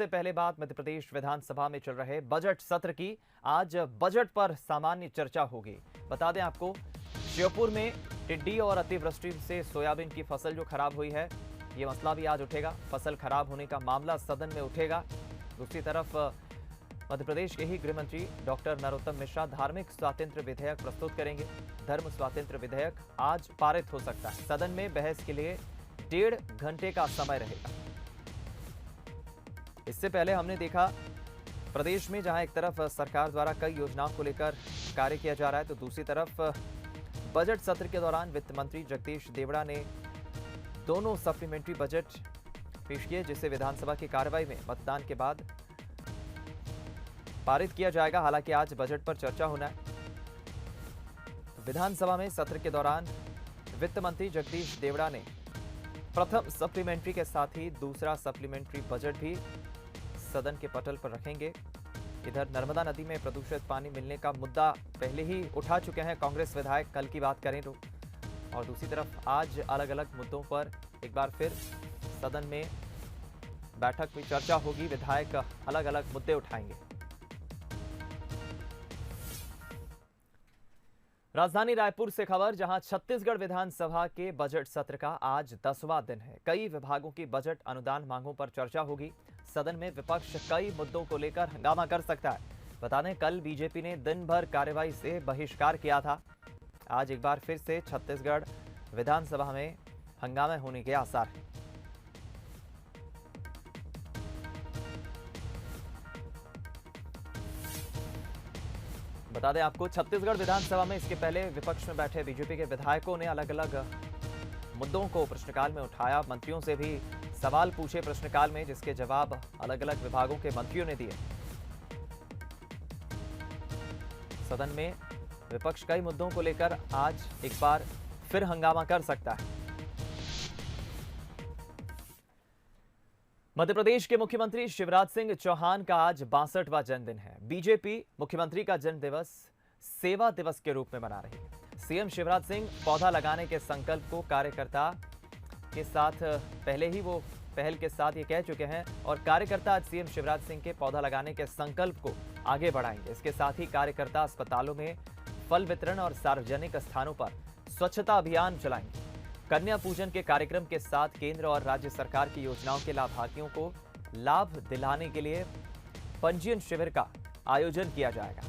सबसे पहले बात मध्य प्रदेश विधानसभा में चल रहे बजट सत्र की। आज बजट पर सामान्य चर्चा होगी। बता दें आपको, श्योपुर में टिड्डी और अतिवृष्टि से सोयाबीन की फसल जो खराब हुई है, ये मसला भी आज उठेगा। फसल खराब होने का मामला सदन में उठेगा। दूसरी तरफ मध्य प्रदेश के ही गृह मंत्री डॉक्टर नरोत्तम मिश्रा धार्मिक स्वातंत्र्य विधेयक प्रस्तुत करेंगे। धर्म स्वातंत्र्य विधेयक आज पारित हो सकता है। सदन में बहस के लिए 1.5 घंटे का समय रहेगा। इससे पहले हमने देखा प्रदेश में जहां एक तरफ सरकार द्वारा कई योजनाओं को लेकर कार्य किया जा रहा है, तो दूसरी तरफ बजट सत्र के दौरान वित्त मंत्री जगदीश देवड़ा ने दोनों सप्लीमेंट्री बजट पेश किए, जिसे विधानसभा की कार्रवाई में मतदान के बाद पारित किया जाएगा। हालांकि आज बजट पर चर्चा होना है। विधानसभा में सत्र के दौरान वित्त मंत्री जगदीश देवड़ा ने प्रथम सप्लीमेंट्री के साथ ही दूसरा सप्लीमेंट्री बजट भी सदन के पटल पर रखेंगे। इधर नर्मदा नदी में प्रदूषित पानी मिलने का मुद्दा पहले ही उठा चुके हैं कांग्रेस विधायक, कल की बात करें तो। और दूसरी तरफ आज अलग अलग मुद्दों पर एक बार फिर सदन में बैठक में चर्चा होगी। विधायक अलग अलग मुद्दे उठाएंगे। राजधानी रायपुर से खबर, जहां छत्तीसगढ़ विधानसभा के बजट सत्र का आज 10वां दिन है। कई विभागों की बजट अनुदान मांगों पर चर्चा होगी। सदन में विपक्ष कई मुद्दों को लेकर हंगामा कर सकता है। बता दें, कल बीजेपी ने दिन भर कार्यवाही से बहिष्कार किया था। आज एक बार फिर से छत्तीसगढ़ विधानसभा में हंगामे होने के आसार हैं। बता दें आपको, छत्तीसगढ़ विधानसभा में इसके पहले विपक्ष में बैठे बीजेपी के विधायकों ने अलग अलग मुद्दों को प्रश्नकाल में उठाया। मंत्रियों से भी सवाल पूछे प्रश्नकाल में, जिसके जवाब अलग अलग विभागों के मंत्रियों ने दिए। सदन में विपक्ष कई मुद्दों को लेकर आज एक बार फिर हंगामा कर सकता है। मध्य प्रदेश के मुख्यमंत्री शिवराज सिंह चौहान का आज 62वां जन्मदिन है। बीजेपी मुख्यमंत्री का जन्मदिवस सेवा दिवस के रूप में मना रही है। सीएम शिवराज सिंह पौधा लगाने के संकल्प को कार्यकर्ता के साथ पहले ही वो पहल के साथ ये कह चुके हैं, और कार्यकर्ता आज सीएम शिवराज सिंह के पौधा लगाने के संकल्प को आगे बढ़ाएंगे। इसके साथ ही कार्यकर्ता अस्पतालों में फल वितरण और सार्वजनिक स्थानों पर स्वच्छता अभियान चलाएंगे। कन्या पूजन के कार्यक्रम के साथ केंद्र और राज्य सरकार की योजनाओं के लाभार्थियों को लाभ दिलाने के लिए पंजीयन शिविर का आयोजन किया जाएगा।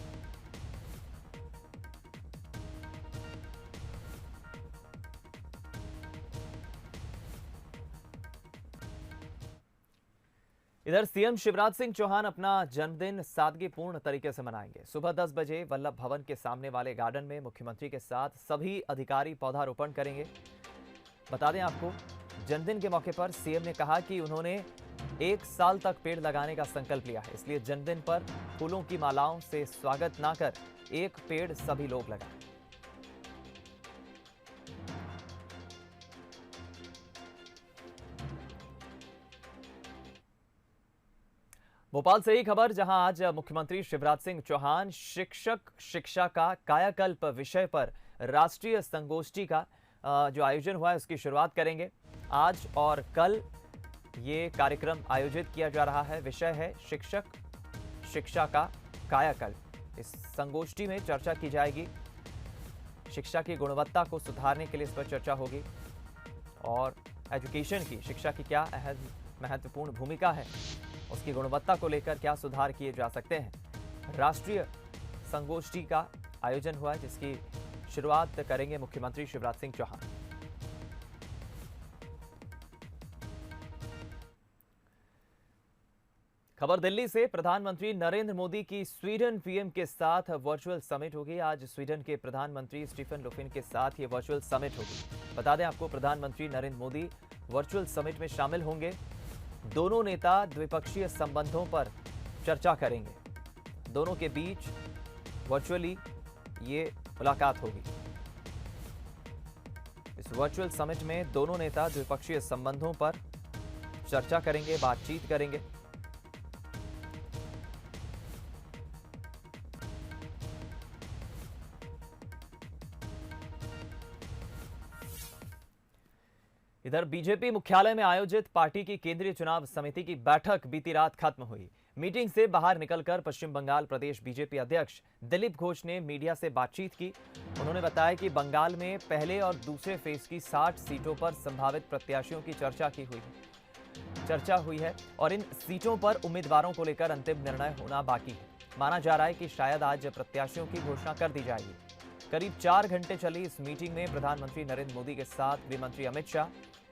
इधर सीएम शिवराज सिंह चौहान अपना जन्मदिन सादगीपूर्ण तरीके से मनाएंगे। सुबह 10 बजे वल्लभ भवन के सामने वाले गार्डन में मुख्यमंत्री के साथ सभी अधिकारी पौधारोपण करेंगे। बता दें आपको, जन्मदिन के मौके पर सीएम ने कहा कि उन्होंने 1 साल तक पेड़ लगाने का संकल्प लिया है, इसलिए जन्मदिन पर फूलों की मालाओं से स्वागत ना कर एक पेड़ सभी लोग लगाएं। भोपाल से ही खबर, जहां आज मुख्यमंत्री शिवराज सिंह चौहान शिक्षक शिक्षा का कायाकल्प विषय पर राष्ट्रीय संगोष्ठी का जो आयोजन हुआ है उसकी शुरुआत करेंगे। आज और कल ये कार्यक्रम आयोजित किया जा रहा है। विषय है शिक्षक शिक्षा का कायाकल्प। इस संगोष्ठी में चर्चा की जाएगी। शिक्षा की गुणवत्ता को सुधारने के लिए इस पर चर्चा होगी, और एजुकेशन की, शिक्षा की क्या अहम महत्वपूर्ण भूमिका है, उसकी गुणवत्ता को लेकर क्या सुधार किए जा सकते हैं। राष्ट्रीय संगोष्ठी का आयोजन हुआ है, जिसकी शुरुआत करेंगे मुख्यमंत्री शिवराज सिंह चौहान। खबर दिल्ली से, प्रधानमंत्री नरेंद्र मोदी की स्वीडन पीएम के साथ वर्चुअल समिट होगी। आज स्वीडन के प्रधानमंत्री स्टीफन लोफेन के साथ ये वर्चुअल समिट होगी। बता दें आपको, प्रधानमंत्री नरेंद्र मोदी वर्चुअल समिट में शामिल होंगे। दोनों नेता द्विपक्षीय संबंधों पर चर्चा करेंगे। दोनों के बीच वर्चुअली ये मुलाकात होगी। इस वर्चुअल समिट में दोनों नेता द्विपक्षीय संबंधों पर चर्चा करेंगे, बातचीत करेंगे। इधर बीजेपी मुख्यालय में आयोजित पार्टी की केंद्रीय चुनाव समिति की बैठक बीती रात खत्म हुई। मीटिंग से बाहर निकलकर पश्चिम बंगाल प्रदेश बीजेपी अध्यक्ष दिलीप घोष ने मीडिया से बातचीत की। उन्होंने बताया कि बंगाल में पहले और दूसरे फेज की 60 सीटों पर संभावित प्रत्याशियों की चर्चा हुई है और इन सीटों पर उम्मीदवारों को लेकर अंतिम निर्णय होना बाकी है। माना जा रहा है कि शायद आज प्रत्याशियों की घोषणा कर दी जाएगी। करीब 4 घंटे चली इस मीटिंग में प्रधानमंत्री नरेंद्र मोदी के साथ गृह मंत्री अमित शाह,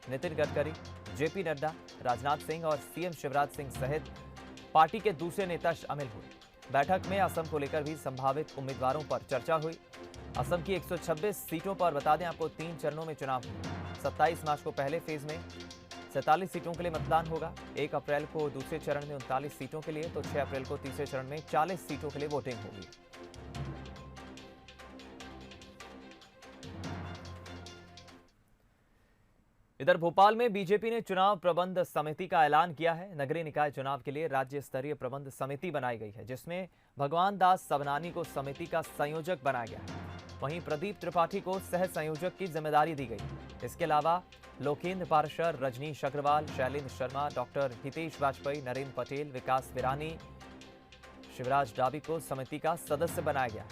नितिन गडकरी, जेपी नड्डा, राजनाथ सिंह और सीएम शिवराज सिंह सहित पार्टी के दूसरे नेता शामिल हुए। बैठक में असम को लेकर भी संभावित उम्मीदवारों पर चर्चा हुई। असम की 126 सीटों पर बता दें आपको 3 चरणों में चुनाव हुए। 27 मार्च को पहले फेज में 47 सीटों के लिए मतदान होगा। 1 अप्रैल को दूसरे चरण में 39 सीटों के लिए तो 6 अप्रैल को तीसरे चरण में 40 सीटों के लिए वोटिंग होगी। इधर भोपाल में बीजेपी ने चुनाव प्रबंध समिति का ऐलान किया है। नगरीय निकाय चुनाव के लिए राज्य स्तरीय प्रबंध समिति बनाई गई है, जिसमें भगवान दास सबनानी को समिति का संयोजक बनाया गया है। वहीं प्रदीप त्रिपाठी को सह संयोजक की जिम्मेदारी दी गई। इसके अलावा लोकेंद्र पार्षद, रजनीश अग्रवाल, शैलेंद्र शर्मा, डॉक्टर हितेश वाजपेयी, नरेंद्र पटेल, विकास विरानी, शिवराज डाबी को समिति का सदस्य बनाया गया है।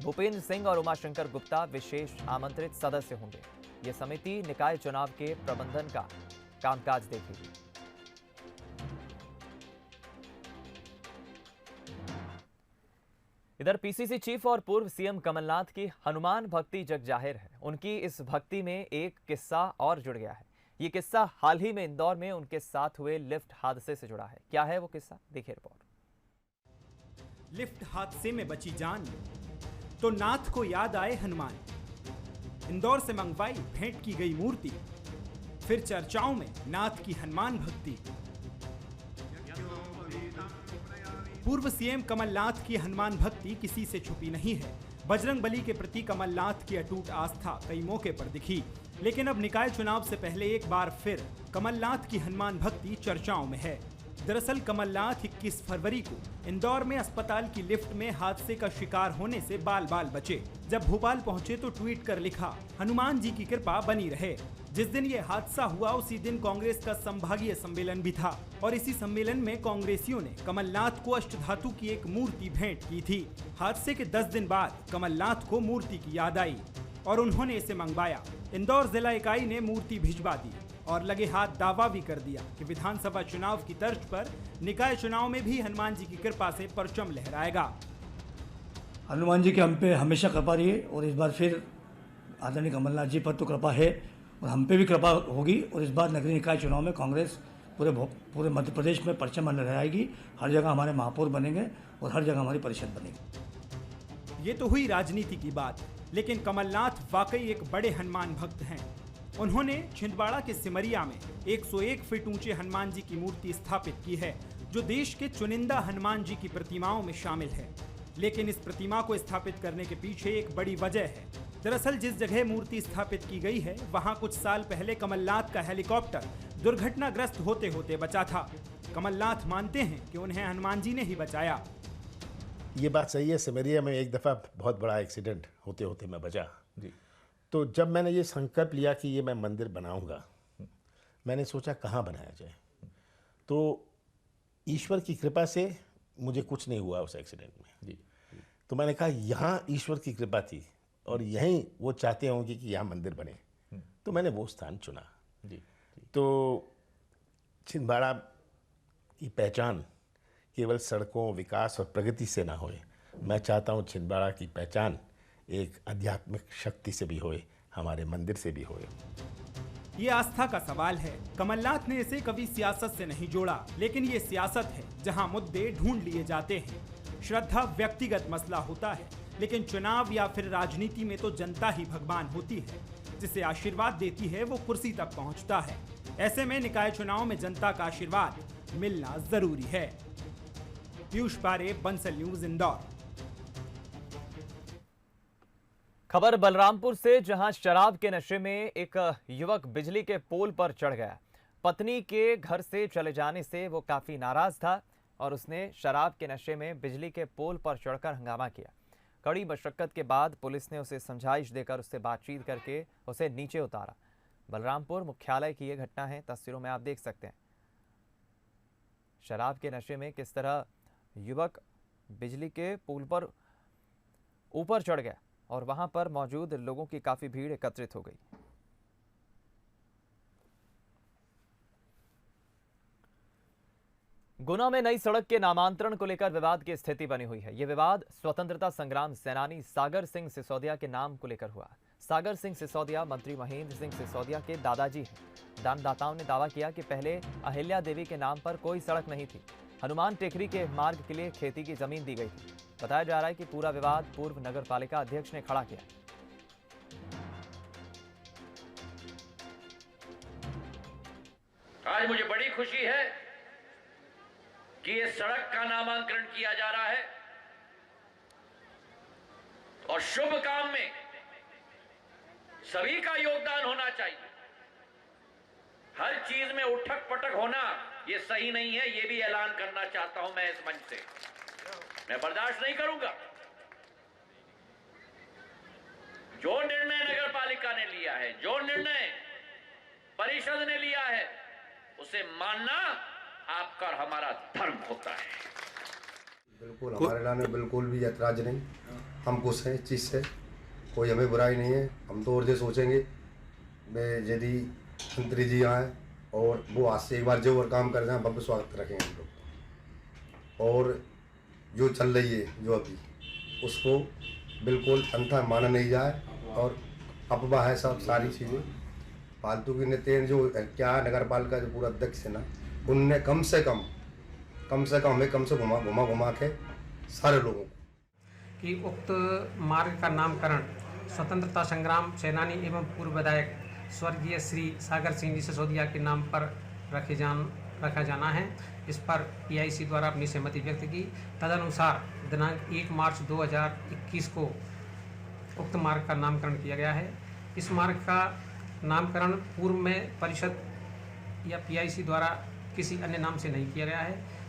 भूपेंद्र सिंह और उमाशंकर गुप्ता विशेष आमंत्रित सदस्य होंगे। यह समिति निकाय चुनाव के प्रबंधन का कामकाज देखेगी। इधर पीसीसी चीफ और पूर्व सीएम कमलनाथ की हनुमान भक्ति जग जाहिर है। उनकी इस भक्ति में एक किस्सा और जुड़ गया है। ये किस्सा हाल ही में इंदौर में उनके साथ हुए लिफ्ट हादसे से जुड़ा है। क्या है वो किस्सा, देखिए रिपोर्ट। लिफ्ट हादसे में बची जान तो नाथ को याद आए हनुमान। इंदौर से मंगवाई भेंट की गई मूर्ति, फिर चर्चाओं में नाथ की हनुमान भक्ति। पूर्व सीएम कमलनाथ की हनुमान भक्ति किसी से छुपी नहीं है। बजरंगबली के प्रति कमलनाथ की अटूट आस्था कई मौके पर दिखी, लेकिन अब निकाय चुनाव से पहले एक बार फिर कमलनाथ की हनुमान भक्ति चर्चाओं में है। दरअसल कमलनाथ 21 फरवरी को इंदौर में अस्पताल की लिफ्ट में हादसे का शिकार होने से बाल बाल बचे। जब भोपाल पहुंचे तो ट्वीट कर लिखा, हनुमान जी की कृपा बनी रहे। जिस दिन ये हादसा हुआ उसी दिन कांग्रेस का संभागीय सम्मेलन भी था और इसी सम्मेलन में कांग्रेसियों ने कमलनाथ को अष्टधातु की एक मूर्ति भेंट की थी। हादसे के 10 दिन बाद कमलनाथ को मूर्ति की याद आई और उन्होंने इसे मंगवाया। इंदौर जिला इकाई ने मूर्ति भिजवा दी और लगे हाथ दावा भी कर दिया कि विधानसभा चुनाव की तर्ज पर निकाय चुनाव में भी हनुमान जी की कृपा से परचम लहराएगा। हनुमान जी के हम पे हमेशा कृपा रही है और इस बार फिर आदरणीय कमलनाथ जी पर तो कृपा है और हम पे भी कृपा होगी और इस बार नगरीय निकाय चुनाव में कांग्रेस पूरे मध्य प्रदेश में परचम लहराएगी। हर जगह हमारे महापौर बनेंगे और हर जगह हमारी परिषद बनेगी। ये तो हुई राजनीति की बात, लेकिन कमलनाथ वाकई एक बड़े हनुमान भक्त हैं। उन्होंने छिंदवाड़ा के सिमरिया में 101 फीट ऊंचे हनुमान जी की मूर्ति स्थापित की है, जो देश के चुनिंदा हनुमान जी की प्रतिमाओं में शामिल है। लेकिन इस प्रतिमा को स्थापित करने के पीछे एक बड़ी वजह है। दरअसल जिस जगह मूर्ति स्थापित की गई है वहां कुछ साल पहले कमलनाथ का हेलीकॉप्टर दुर्घटनाग्रस्त होते होते बचा था। कमलनाथ मानते हैं कि उन्हें हनुमान जी ने ही बचाया। ये बात सही है। सिमरिया में एक दफ़ा बहुत बड़ा एक्सीडेंट होते होते मैं बचा जी। तो जब मैंने ये संकल्प लिया कि ये मैं मंदिर बनाऊंगा, मैंने सोचा कहाँ बनाया जाए। तो ईश्वर की कृपा से मुझे कुछ नहीं हुआ उस एक्सीडेंट में जी। तो मैंने कहा यहाँ ईश्वर की कृपा थी और यहीं वो चाहते होंगे कि यहाँ मंदिर बने, तो मैंने वो स्थान चुना जी। तो छिंदवाड़ा की पहचान केवल सड़कों, विकास और प्रगति से ना होए। मैं चाहता हूँ छिंदवाड़ा की पहचान एक आध्यात्मिक शक्ति से भी होए, हमारे मंदिर से भी होए। ये आस्था का सवाल है। कमलनाथ ने इसे कभी सियासत से नहीं जोड़ा, लेकिन ये सियासत है जहां मुद्दे ढूंढ लिए जाते हैं। श्रद्धा व्यक्तिगत मसला होता है, लेकिन चुनाव या फिर राजनीति में तो जनता ही भगवान होती है। जिसे आशीर्वाद देती है वो कुर्सी तक पहुंचता है। ऐसे में निकाय चुनाव में जनता का आशीर्वाद मिलना जरूरी है। पीयूष पारे, बंसल न्यूज, इंदौर। खबर बलरामपुर से, जहां शराब के नशे में एक युवक बिजली के पोल पर चढ़ गया। पत्नी के घर से चले जाने से वो काफी नाराज था और उसने शराब के नशे में बिजली के पोल पर चढ़कर हंगामा किया। कड़ी मशक्कत के बाद पुलिस ने उसे समझाइश देकर उससे बातचीत करके उसे नीचे उतारा। बलरामपुर मुख्यालय की ये घटना है, तस्वीरों में आप देख सकते हैं शराब के नशे में किस तरह युवक बिजली के पुल पर ऊपर चढ़ गया और वहां पर मौजूद लोगों की काफी भीड़ एकत्रित हो गई। गुना में नई सड़क के नामांतरण को लेकर विवाद की स्थिति बनी हुई है। यह विवाद स्वतंत्रता संग्राम सेनानी सागर सिंह सिसोदिया के नाम को लेकर हुआ। सागर सिंह सिसोदिया मंत्री महेंद्र सिंह सिसोदिया के दादाजी हैं। दानदाताओं ने दावा किया कि पहले अहिल्या देवी के नाम पर कोई सड़क नहीं थी। हनुमान टेकरी के मार्ग के लिए खेती की जमीन दी गई थी। बताया जा रहा है कि पूरा विवाद पूर्व नगर पालिका अध्यक्ष ने खड़ा किया। आज मुझे बड़ी खुशी है कि ये सड़क का नामांकन किया जा रहा है और शुभ काम में सभी का योगदान होना चाहिए। हर चीज में उठक पटक होना ये सही नहीं है, ये भी ऐलान करना चाहता हूं मैं इस मंच से। मैं बर्दाश्त नहीं करूंगा। जो निर्णय नगर पालिका ने लिया है, जो निर्णय परिषद ने लिया है, उसे मानना आपका और हमारा धर्म होता है। बिल्कुल हमारे लाने बिल्कुल भी ऐतराज नहीं। हम खुश हैं इस चीज़ से, कोई हमें बुराई नहीं है। हम तो और ये सोचेंगे यदि मंत्री जी आए और वो आज से एक बार जो और काम कर रहे हैं भव्य स्वागत रखेंगे हम लोग। और जो चल रही है जो अभी उसको बिल्कुल अंथा माना नहीं जाए और अफवाह है सब सारी चीज़ें फालतू की नेते जो क्या नगर पालिका जो पूरा अध्यक्ष है ना, उनने कम से कम हमें कम से घुमा के सारे लोगों को कि उक्त मार्ग का नामकरण स्वतंत्रता संग्राम सेनानी एवं पूर्व विधायक स्वर्गीय श्री सागर सिंह जी सिसोदिया के नाम पर रखा जाना है। इस पर पीआईसी द्वारा अपनी सहमति व्यक्त की। तदनुसार दिनांक 1 मार्च 2021 को उक्त मार्ग का नामकरण किया गया है। इस मार्ग का नामकरण पूर्व में परिषद या पीआईसी द्वारा किसी अन्य नाम से नहीं किया गया है।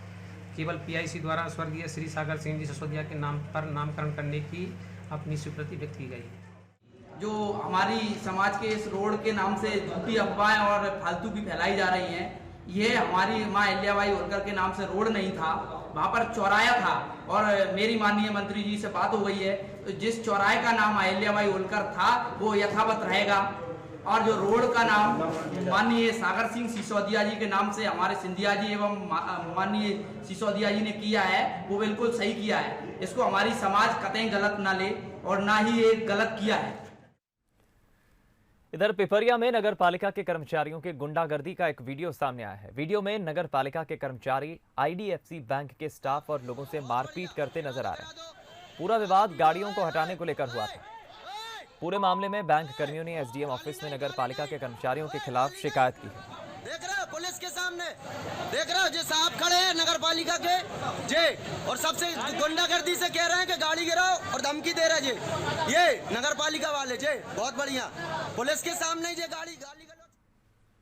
केवल पीआईसी द्वारा स्वर्गीय श्री सागर सिंह जी सिसोदिया के नाम पर नामकरण करने की अपनी स्वीकृति व्यक्त की गई है। जो हमारी समाज के इस रोड के नाम से झूठी अफवाहें और फालतू की फैलाई जा रही हैं, ये हमारी माँ अहिल्याबाई होलकर के नाम से रोड नहीं था, वहाँ पर चौराया था। और मेरी माननीय मंत्री जी से बात हो गई है, तो जिस चौराहे का नाम अहिल्याबाई होलकर था वो यथावत रहेगा। और जो रोड का नाम माननीय सागर सिंह सिसोदिया जी के नाम से हमारे सिंधिया जी एवं माननीय सिसोदिया जी ने किया है, वो बिल्कुल सही किया है। इसको हमारी समाज कतई गलत ना ले और ना ही ये गलत किया है। इधर पिपरिया में नगर पालिका के कर्मचारियों के गुंडागर्दी का एक वीडियो सामने आया है। वीडियो में नगर पालिका के कर्मचारी आईडीएफसी बैंक के स्टाफ और लोगों से मारपीट करते नजर आ रहे हैं। पूरा विवाद गाड़ियों को हटाने को लेकर हुआ था। पूरे मामले में बैंक कर्मियों ने एसडीएम ऑफिस में नगर पालिका के कर्मचारियों के खिलाफ शिकायत की है। देख रहे हो पुलिस के सामने, देख रहे हो जो साहब खड़े हैं नगर पालिका के जे, और सबसे गुंडागर्दी से कह रहे हैं कि गाड़ी गिराओ और धमकी दे रहे जे। ये नगर पालिका वाले जे बहुत बढ़िया पुलिस के सामने जे गाड़ी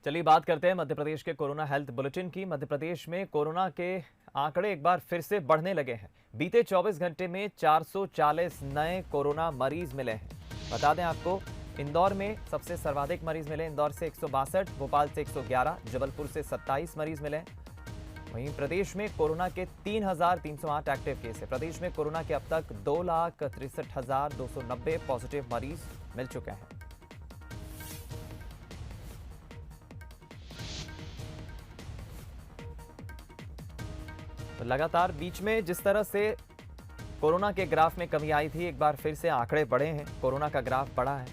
चलिए बात करते हैं मध्य प्रदेश के कोरोना हेल्थ बुलेटिन की। मध्य प्रदेश में कोरोना के आंकड़े एक बार फिर से बढ़ने लगे हैं। बीते 24 घंटे में 440 नए कोरोना मरीज मिले हैं। बता दें आपको, इंदौर में सबसे सर्वाधिक मरीज मिले। इंदौर से 162, भोपाल से 111, जबलपुर से 27 मरीज मिले। वहीं प्रदेश में कोरोना के 3,308 एक्टिव केस है। प्रदेश में कोरोना के अब तक 2,63,290 पॉजिटिव मरीज मिल चुके हैं। तो लगातार बीच में जिस तरह से कोरोना के ग्राफ में कमी आई थी, एक बार फिर से आंकड़े बढ़े हैं। कोरोना का ग्राफ बढ़ा है।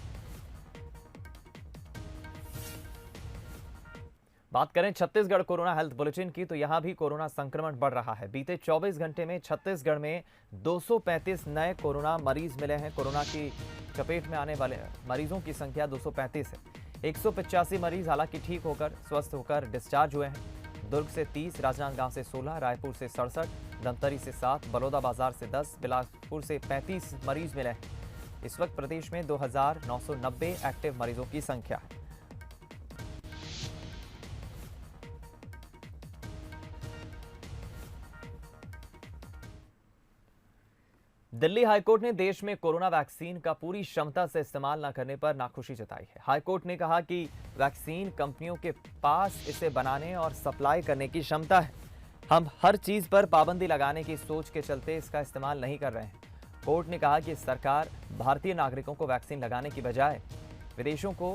बात करें छत्तीसगढ़ कोरोना हेल्थ बुलेटिन की, तो यहां भी कोरोना संक्रमण बढ़ रहा है। बीते 24 घंटे में छत्तीसगढ़ में 235 नए कोरोना मरीज मिले हैं। कोरोना की चपेट में आने वाले मरीजों की संख्या 235 है। 185 मरीज हालांकि ठीक होकर स्वस्थ होकर डिस्चार्ज हुए हैं। दुर्ग से 30, राजनांदगांव से 16, रायपुर से 67, धमतरी से 7, बलौदाबाजार से 10, बिलासपुर से 35 मरीज मिले हैं। इस वक्त प्रदेश में 2,990 एक्टिव मरीजों की संख्या है। दिल्ली हाईकोर्ट ने देश में कोरोना वैक्सीन का पूरी क्षमता से इस्तेमाल न करने पर नाखुशी जताई है। हाईकोर्ट ने कहा कि वैक्सीन कंपनियों के पास इसे बनाने और सप्लाई करने की क्षमता है। हम हर चीज पर पाबंदी लगाने की सोच के चलते इसका इस्तेमाल नहीं कर रहे हैं। कोर्ट ने कहा कि सरकार भारतीय नागरिकों को वैक्सीन लगाने की बजाय विदेशों को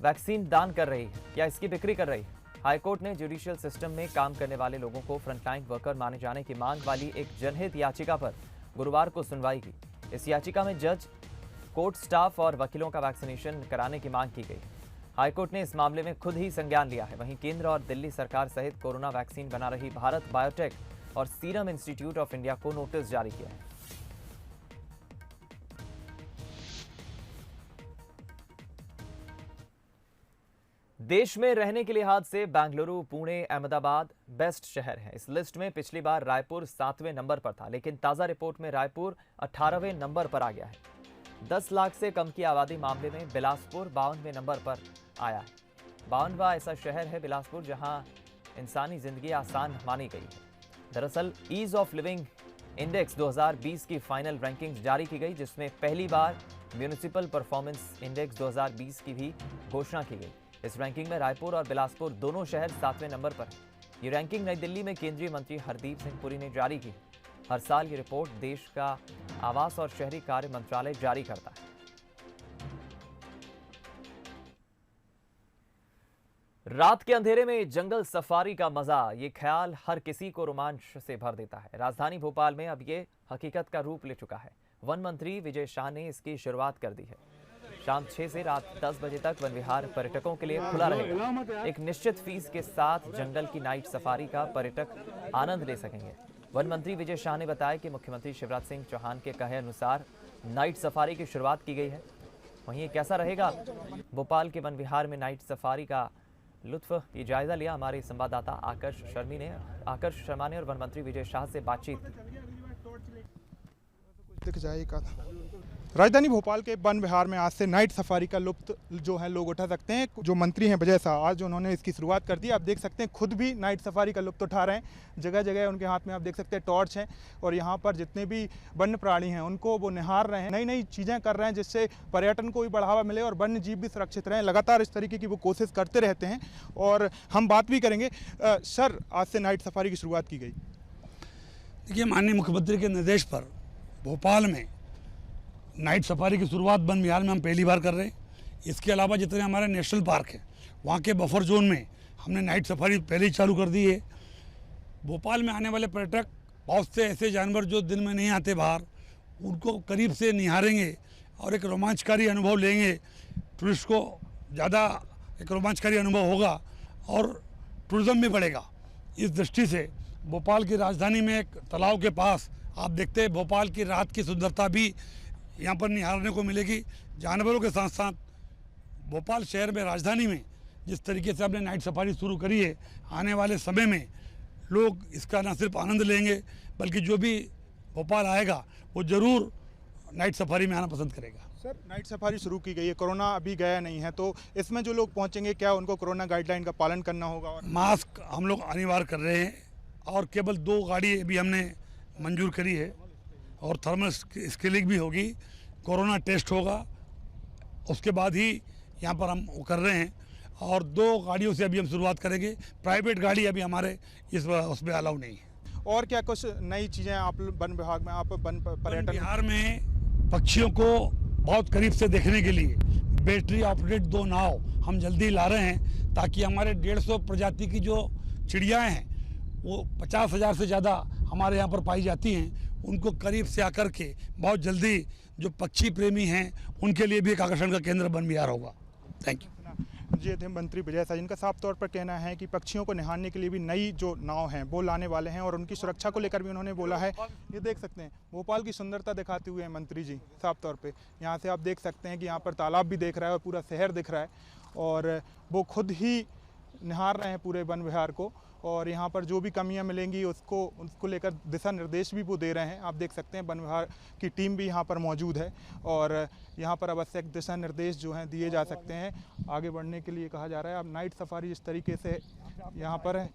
वैक्सीन दान कर रही है या इसकी बिक्री कर रही है। हाईकोर्ट ने जुडिशियल सिस्टम में काम करने वाले लोगों को फ्रंटलाइन वर्कर माने जाने की मांग वाली एक जनहित याचिका पर गुरुवार को सुनवाई की। इस याचिका में जज, कोर्ट स्टाफ और वकीलों का वैक्सीनेशन कराने की मांग की गई। हाईकोर्ट ने इस मामले में खुद ही संज्ञान लिया है। वहीं केंद्र और दिल्ली सरकार सहित कोरोना वैक्सीन बना रही भारत बायोटेक और सीरम इंस्टीट्यूट ऑफ इंडिया को नोटिस जारी किया है। देश में रहने के लिहाज से बेंगलुरु, पुणे, अहमदाबाद बेस्ट शहर है। इस लिस्ट में पिछली बार रायपुर 7वें नंबर पर था, लेकिन ताज़ा रिपोर्ट में रायपुर 18वें नंबर पर आ गया है। 10 लाख से कम की आबादी मामले में बिलासपुर 52वें नंबर पर आया है। 52वां ऐसा शहर है बिलासपुर जहां इंसानी जिंदगी आसान मानी गई है। दरअसल ईज ऑफ लिविंग इंडेक्स 2020 की फाइनल रैंकिंग जारी की गई, जिसमें पहली बार म्यूनिसिपल परफॉर्मेंस इंडेक्स 2020 की भी घोषणा की गई। इस रैंकिंग में रायपुर और बिलासपुर दोनों शहर 7वें नंबर पर हैं। ये रैंकिंग नई दिल्ली में केंद्रीय मंत्री हरदीप सिंह पुरी ने जारी की। हर साल ये रिपोर्ट देश का आवास और शहरी कार्य मंत्रालय जारी करता है। रात के अंधेरे में जंगल सफारी का मजा, ये ख्याल हर किसी को रोमांच से भर देता है। राजधानी भोपाल में अब ये हकीकत का रूप ले चुका है। वन मंत्री विजय शाह ने इसकी शुरुआत कर दी है। शाम 6 से रात 10 बजे तक वन विहार पर्यटकों के लिए खुला रहेगा। एक निश्चित फीस के साथ जंगल की नाइट सफारी का पर्यटक आनंद ले सकेंगे। वन मंत्री विजय शाह ने बताया कि मुख्यमंत्री शिवराज सिंह चौहान के कहे अनुसार नाइट सफारी की शुरुआत की गई है। वहीं कैसा रहेगा भोपाल के वन विहार में नाइट सफारी का लुत्फ, ये जायजा लिया हमारे संवाददाता आकर्ष शर्मा ने और वन मंत्री विजय शाह से बातचीत की। राजधानी भोपाल के वन विहार में आज से नाइट सफारी का लुत्फ जो है लोग उठा सकते हैं। जो मंत्री हैं विजय शाह, आज उन्होंने इसकी शुरुआत कर दी। आप देख सकते हैं खुद भी नाइट सफारी का लुत्फ उठा रहे हैं। जगह जगह उनके हाथ में आप देख सकते हैं टॉर्च हैं और यहाँ पर जितने भी वन्य प्राणी हैं उनको वो निहार रहे हैं, नई नई चीज़ें कर रहे हैं जिससे पर्यटन को भी बढ़ावा मिले और वन्य जीव भी सुरक्षित रहें। लगातार इस तरीके की वो कोशिश करते रहते हैं और हम बात भी करेंगे। सर, आज से नाइट सफारी की शुरुआत की गई। देखिए, माननीय मुख्यमंत्री के निर्देश पर भोपाल में नाइट सफारी की शुरुआत वन विहार में हम पहली बार कर रहे हैं। इसके अलावा जितने हमारे नेशनल पार्क हैं वहाँ के बफर जोन में हमने नाइट सफारी पहले ही चालू कर दी है। भोपाल में आने वाले पर्यटक बहुत से ऐसे जानवर जो दिन में नहीं आते बाहर, उनको करीब से निहारेंगे और एक रोमांचकारी अनुभव लेंगे। टूरिस्ट को ज़्यादा एक रोमांचकारी अनुभव होगा और टूरिज़्म भी बढ़ेगा। इस दृष्टि से भोपाल की राजधानी में एक तालाब के पास आप देखते हैं भोपाल की रात की सुंदरता भी यहाँ पर निहारने को मिलेगी। जानवरों के साथ साथ भोपाल शहर में, राजधानी में जिस तरीके से आपने नाइट सफारी शुरू करी है, आने वाले समय में लोग इसका न सिर्फ आनंद लेंगे बल्कि जो भी भोपाल आएगा वो ज़रूर नाइट सफारी में आना पसंद करेगा। सर, नाइट सफारी शुरू की गई है, कोरोना अभी गया नहीं है, तो इसमें जो लोग पहुँचेंगे क्या उनको कोरोना गाइडलाइन का पालन करना होगा? और मास्क हम लोग अनिवार्य कर रहे हैं और केवल 2 गाड़ी अभी हमने मंजूर करी है और थर्मल स्क्रीनिंग भी होगी, कोरोना टेस्ट होगा, उसके बाद ही यहाँ पर हम कर रहे हैं और 2 गाड़ियों से अभी हम शुरुआत करेंगे। प्राइवेट गाड़ी अभी हमारे उसमें अलाउ नहीं है। और क्या कुछ नई चीज़ें आप वन विभाग में, आप वन पर्यटन बिहार में पक्षियों को बहुत करीब से देखने के लिए बैटरी ऑपरेटेड 2 नाव हम जल्दी ला रहे हैं ताकि हमारे 150 प्रजाति की जो चिड़ियाएँ हैं वो 50,000 से ज़्यादा हमारे यहाँ पर पाई जाती हैं, उनको करीब से आकर के बहुत जल्दी जो पक्षी प्रेमी हैं उनके लिए भी एक आकर्षण का केंद्र वन विहार होगा। Thank you. जी थे मंत्री विजय शाह, जिनका साफ तौर पर कहना है कि पक्षियों को निहारने के लिए भी नई जो नाव हैं वो लाने वाले हैं और उनकी सुरक्षा को लेकर भी उन्होंने बोला है। ये देख सकते हैं भोपाल की सुंदरता दिखाते हुए मंत्री जी साफ तौर पे यहाँ से आप देख सकते हैं कि यहाँ पर तालाब भी देख रहा है और पूरा शहर दिख रहा है और वो खुद ही निहार रहे हैं पूरे वन विहार को और यहाँ पर जो भी कमियाँ मिलेंगी उसको लेकर दिशा निर्देश भी वो दे रहे हैं। आप देख सकते हैं वन विभाग की टीम भी यहाँ पर मौजूद है और यहाँ पर आवश्यक दिशा निर्देश जो हैं दिए जा सकते हैं। आगे बढ़ने के लिए कहा जा रहा है। अब नाइट सफारी इस तरीके से यहाँ पर है।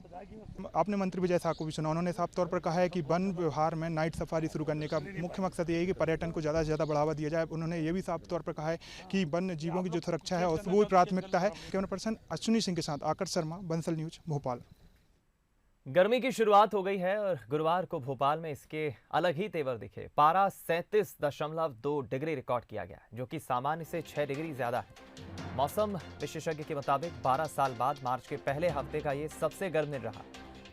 आपने मंत्री विजय शाह को भी सुना, उन्होंने साफ तौर पर कहा है कि वन विहार में नाइट सफारी शुरू करने का मुख्य मकसद यही है कि पर्यटन को ज़्यादा से ज़्यादा बढ़ावा दिया जाए। उन्होंने ये भी साफ तौर पर कहा है कि वन्य जीवों की जो सुरक्षा है वो प्राथमिकता है। कैमरा पर्सन अश्विनी सिंह के साथ आकर्ष शर्मा, बंसल न्यूज, भोपाल। गर्मी की शुरुआत हो गई है और गुरुवार को भोपाल में इसके अलग ही तेवर दिखे। पारा 37.2 डिग्री रिकॉर्ड किया गया, जो कि सामान्य से 6 डिग्री ज्यादा है। मौसम विशेषज्ञ के मुताबिक 12 साल बाद मार्च के पहले हफ्ते का ये सबसे गर्म दिन रहा।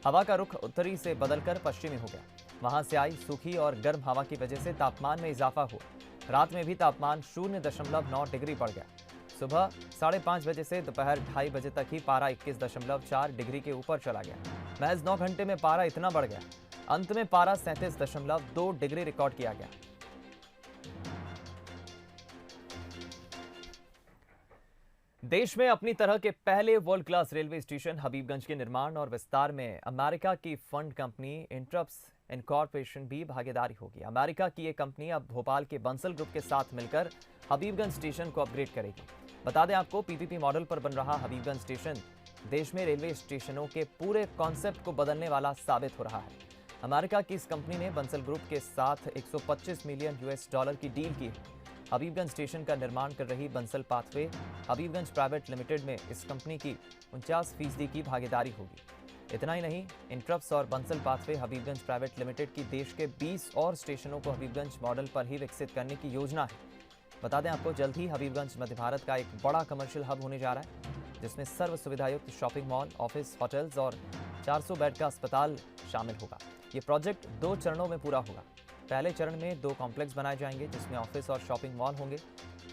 हवा का रुख उत्तरी से बदलकर पश्चिमी हो गया। वहां से आई सूखी और गर्म हवा की वजह से तापमान में इजाफा हुआ। रात में भी तापमान 0.9 डिग्री बढ़ गया। सुबह 5:30 बजे से दोपहर 2:30 बजे तक ही पारा 21.4 डिग्री के ऊपर चला गया। महज 9 घंटे में पारा इतना बढ़ गया। अंत में पारा 37.2 डिग्री रिकॉर्ड किया गया। देश में अपनी तरह के पहले world class railway station Habibganj के निर्माण और विस्तार में अमेरिका की फंड कंपनी इंट्रप्स इनकॉर्पोरेशन भी भागीदारी होगी। अमेरिका की ये कंपनी अब भोपाल के बंसल ग्रुप के साथ मिलकर हबीबगंज स्टेशन को अपग्रेड करेगी। बता दें आपको, पीपीपी मॉडल पर बन रहा हबीबगंज स्टेशन देश में रेलवे स्टेशनों के पूरे कॉन्सेप्ट को बदलने वाला साबित हो रहा है। अमेरिका की इस कंपनी ने बंसल ग्रुप के साथ $125 मिलियन की डील की है। हबीबगंज स्टेशन का निर्माण कर रही Bansal pathway Habibganj private limited में इस कंपनी की 49% की भागीदारी होगी। इतना ही नहीं, इंट्रप्स और Bansal pathway Habibganj private limited की देश के 20 और स्टेशनों को हबीबगंज मॉडल पर ही विकसित करने की योजना है। बता दें आपको, जल्द ही हबीबगंज मध्य भारत का एक बड़ा कमर्शियल हब होने जा रहा है, जिसमें सर्व सुविधायुक्त शॉपिंग मॉल, ऑफिस, होटल्स और 400 बेड का अस्पताल शामिल होगा। ये प्रोजेक्ट 2 चरणों में पूरा होगा। पहले चरण में 2 कॉम्प्लेक्स बनाए जाएंगे, जिसमें ऑफिस और शॉपिंग मॉल होंगे,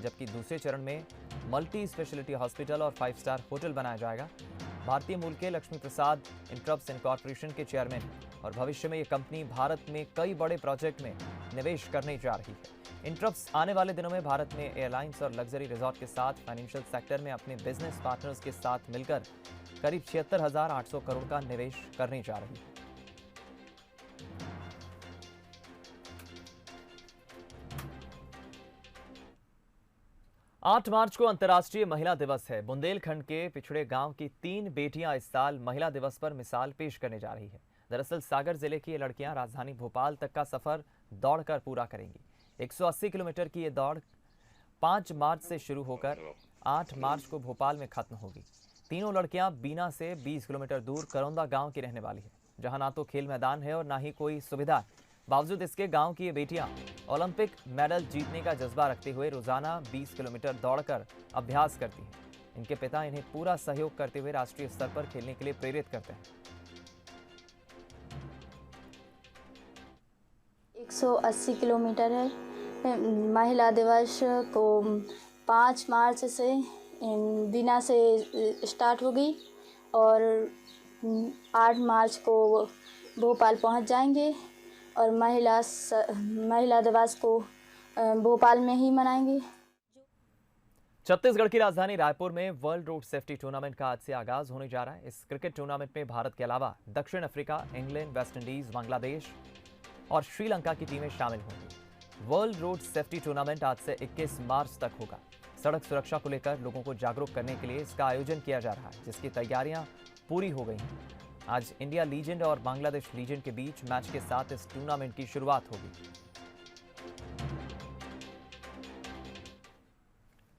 जबकि दूसरे चरण में मल्टी स्पेशलिटी हॉस्पिटल और 5 स्टार होटल बनाया जाएगा। भारतीय मूल के लक्ष्मी प्रसाद इंट्रप्स इनकॉर्पोरेशन के चेयरमैन और भविष्य में ये कंपनी भारत में कई बड़े प्रोजेक्ट में निवेश करने जा रही है। इंट्रप्स आने वाले दिनों में भारत में एयरलाइंस और लग्जरी रिजॉर्ट के साथ फाइनेंशियल सेक्टर में अपने बिजनेस पार्टनर्स के साथ मिलकर करीब 76,800 करोड़ का निवेश करने जा रही है। आठ मार्च को अंतर्राष्ट्रीय महिला दिवस है। बुंदेलखंड के पिछड़े गांव की 3 बेटियां इस साल महिला दिवस पर मिसाल पेश करने जा रही है। दरअसल सागर जिले की ये लड़कियां राजधानी भोपाल तक का सफर दौड़कर पूरा करेंगी। 180 किलोमीटर की ये दौड़ 5 मार्च से शुरू होकर 8 मार्च को भोपाल में खत्म होगी। तीनों लड़कियां बीना से 20 किलोमीटर दूर करौंदा गांव की रहने वाली है, जहां ना तो खेल मैदान है और ना ही कोई सुविधा है। बावजूद इसके गांव की ये बेटियां ओलंपिक मेडल जीतने का जज्बा रखते हुए रोजाना 20 किलोमीटर दौड़कर अभ्यास करती हैं। इनके पिता इन्हें पूरा सहयोग करते हुए राष्ट्रीय स्तर पर खेलने के लिए प्रेरित करते हैं। 180 किलोमीटर है। महिला दिवस को 5 मार्च से बीना से स्टार्ट होगी और 8 मार्च को भोपाल पहुंच जाएंगे और महिला दिवस को भोपाल में ही मनाएंगे। छत्तीसगढ़ की राजधानी रायपुर में वर्ल्ड रोड सेफ्टी टूर्नामेंट का आज से आगाज होने जा रहा है। इस क्रिकेट टूर्नामेंट में भारत के अलावा दक्षिण Africa, England, West Indies, Bangladesh और श्रीलंका की टीमें शामिल होंगी। वर्ल्ड रोड सेफ्टी टूर्नामेंट आज से 21 मार्च तक होगा। सड़क सुरक्षा को लेकर लोगों को जागरूक करने के लिए इसका आयोजन किया जा रहा है, जिसकी तैयारियां पूरी हो गई हैं। आज इंडिया लीजेंड और बांग्लादेश लीजेंड के बीच मैच के साथ इस टूर्नामेंट की शुरुआत होगी।